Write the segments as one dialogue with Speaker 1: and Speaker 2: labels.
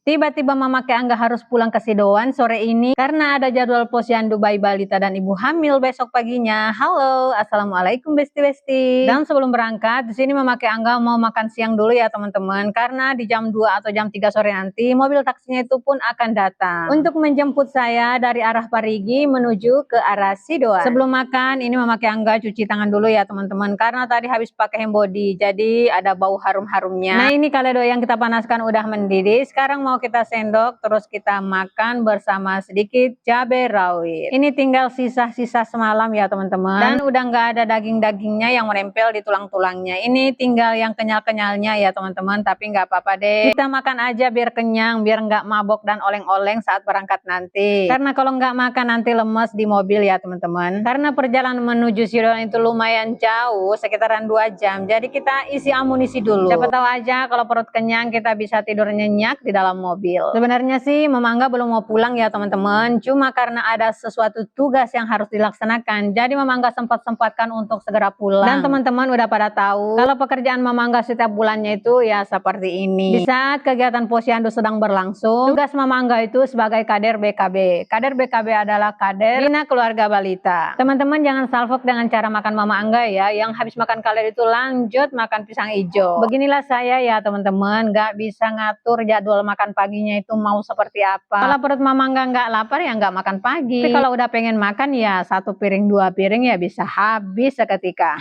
Speaker 1: Tiba-tiba Mama Angga harus pulang ke Sidoan sore ini karena ada jadwal posyandu bayi balita dan ibu hamil besok paginya. Halo, assalamualaikum besti-besti. Dan sebelum berangkat, di sini Mama Angga mau makan siang dulu ya teman-teman, karena di jam 2 atau jam 3 sore nanti mobil taksinya itu pun akan datang untuk menjemput saya dari arah Parigi menuju ke arah Sidoan. Sebelum makan, ini Mama Angga cuci tangan dulu ya teman-teman, karena tadi habis pakai hand body, jadi ada bau harum-harumnya. Nah ini kalado yang kita panaskan udah mendidih, sekarang mau kita sendok terus kita makan bersama sedikit cabai rawit. Ini tinggal sisa-sisa semalam ya teman-teman, dan udah nggak ada daging-dagingnya yang menempel di tulang-tulangnya. Ini tinggal yang kenyal-kenyalnya ya teman-teman, tapi nggak apa-apa deh, kita makan aja biar kenyang, biar nggak mabok dan oleng-oleng saat berangkat nanti. Karena kalau nggak makan nanti lemes di mobil ya teman-teman, karena perjalanan menuju Sidoan itu lumayan jauh, sekitaran 2 jam, jadi kita isi amunisi dulu, siapa tahu aja kalau perut kenyang kita bisa tidur nyenyak di dalam mobil. Sebenarnya sih Mama Angga belum mau pulang ya teman-teman, cuma karena ada sesuatu tugas yang harus dilaksanakan, jadi Mama Angga sempat-sempatkan untuk segera pulang. Dan teman-teman udah pada tahu kalau pekerjaan Mama Angga setiap bulannya itu ya seperti ini. Di saat kegiatan posyandu sedang berlangsung, tugas Mama Angga itu sebagai kader BKB. Kader BKB adalah kader Bina Keluarga Balita. Teman-teman jangan salfok dengan cara makan Mama Angga ya, yang habis makan kader itu lanjut makan pisang hijau. Beginilah saya ya teman-teman, nggak bisa ngatur jadwal makan paginya itu mau seperti apa. Kalau perut Mama Angga nggak lapar ya nggak makan pagi, tapi kalau udah pengen makan ya 1 piring 2 piring ya bisa habis seketika.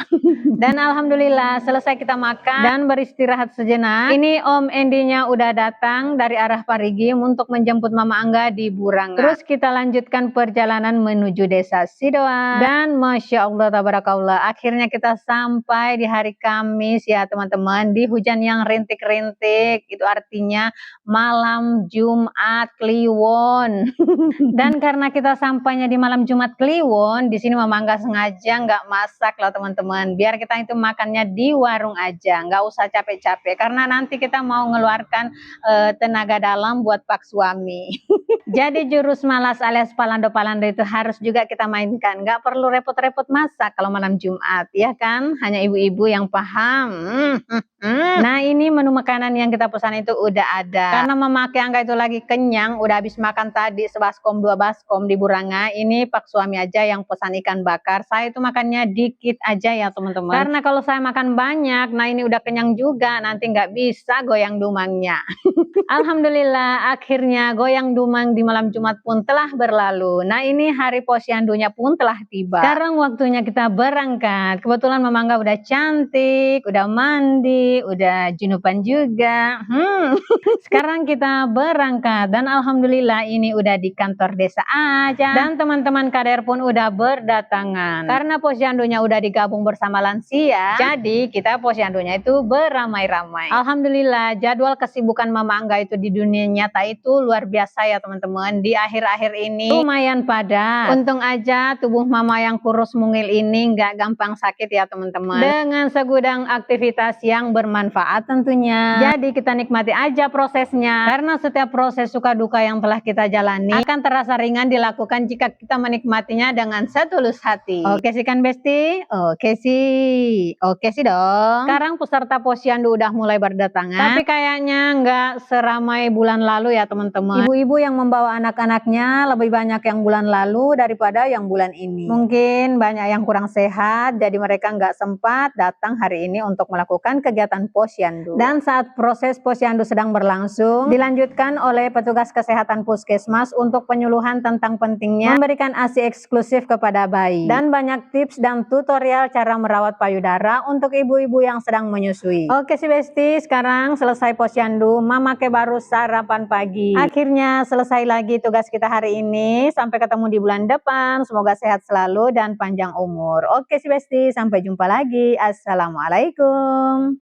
Speaker 1: Dan alhamdulillah selesai kita makan dan beristirahat sejenak. Ini Om Endinya udah datang dari arah Parigi untuk menjemput Mama Angga di Burangan. Terus kita lanjutkan perjalanan menuju desa Sidoan. Dan Masya Allah tabarakallah, akhirnya kita sampai di hari Kamis ya teman-teman, di hujan yang rintik-rintik, itu artinya malam Jumat Kliwon. Dan karena kita sampainya di malam Jumat Kliwon, di sini Mama Angga sengaja nggak masak loh teman-teman, biar kita itu makannya di warung aja, nggak usah capek-capek, karena nanti kita mau ngeluarkan tenaga dalam buat pak suami. Jadi jurus malas alias palando-palando itu harus juga kita mainkan, nggak perlu repot-repot masak kalau malam Jumat, ya kan? Hanya ibu-ibu yang paham. Nah ini menu makanan yang kita pesan itu udah ada, karena Mama Angga itu lagi kenyang, udah habis makan tadi sebaskom 2 baskom di Buranga. Ini pak suami aja yang pesan ikan bakar, saya itu makannya dikit aja ya teman-teman, karena kalau saya makan banyak, nah ini udah kenyang juga, nanti nggak bisa goyang dumangnya. Alhamdulillah akhirnya goyang dumang di malam Jumat pun telah berlalu. Nah ini hari posyandunya pun telah tiba, sekarang waktunya kita berangkat. Kebetulan Mama Angga udah cantik, udah mandi, udah junupan juga. Sekarang kita berangkat dan alhamdulillah ini udah di kantor desa aja, dan teman-teman kader pun udah berdatangan. Karena posyandunya udah digabung bersama lansia, jadi kita posyandunya itu beramai-ramai. Alhamdulillah jadwal kesibukan Mama Angga itu di dunia nyata itu luar biasa ya teman-teman. Di akhir-akhir ini lumayan padat. Untung aja tubuh Mama yang kurus mungil ini nggak gampang sakit ya teman-teman, dengan segudang aktivitas yang bermanfaat tentunya. Jadi kita nikmati aja prosesnya, karena setiap proses suka duka yang telah kita jalani akan terasa ringan dilakukan jika kita menikmatinya dengan setulus hati. Oke sih kan Besti? Oke sih dong. Sekarang peserta posyandu udah mulai berdatangan, tapi kayaknya nggak seramai bulan lalu ya teman-teman. Ibu-ibu yang membawa anak-anaknya lebih banyak yang bulan lalu daripada yang bulan ini. Mungkin banyak yang kurang sehat, jadi mereka nggak sempat datang hari ini untuk melakukan kegiatan posyandu. Dan saat proses posyandu sedang berlangsung, dilanjutkan oleh petugas kesehatan puskesmas untuk penyuluhan tentang pentingnya memberikan ASI eksklusif kepada bayi, dan banyak tips dan tutorial cara merawat payudara untuk ibu-ibu yang sedang menyusui. Oke sih Besti, sekarang selesai posyandu, Mama ke baru sarapan pagi. Akhirnya selesai lagi tugas kita hari ini. Sampai ketemu di bulan depan, semoga sehat selalu dan panjang umur. Oke sih Besti, sampai jumpa lagi. Assalamualaikum.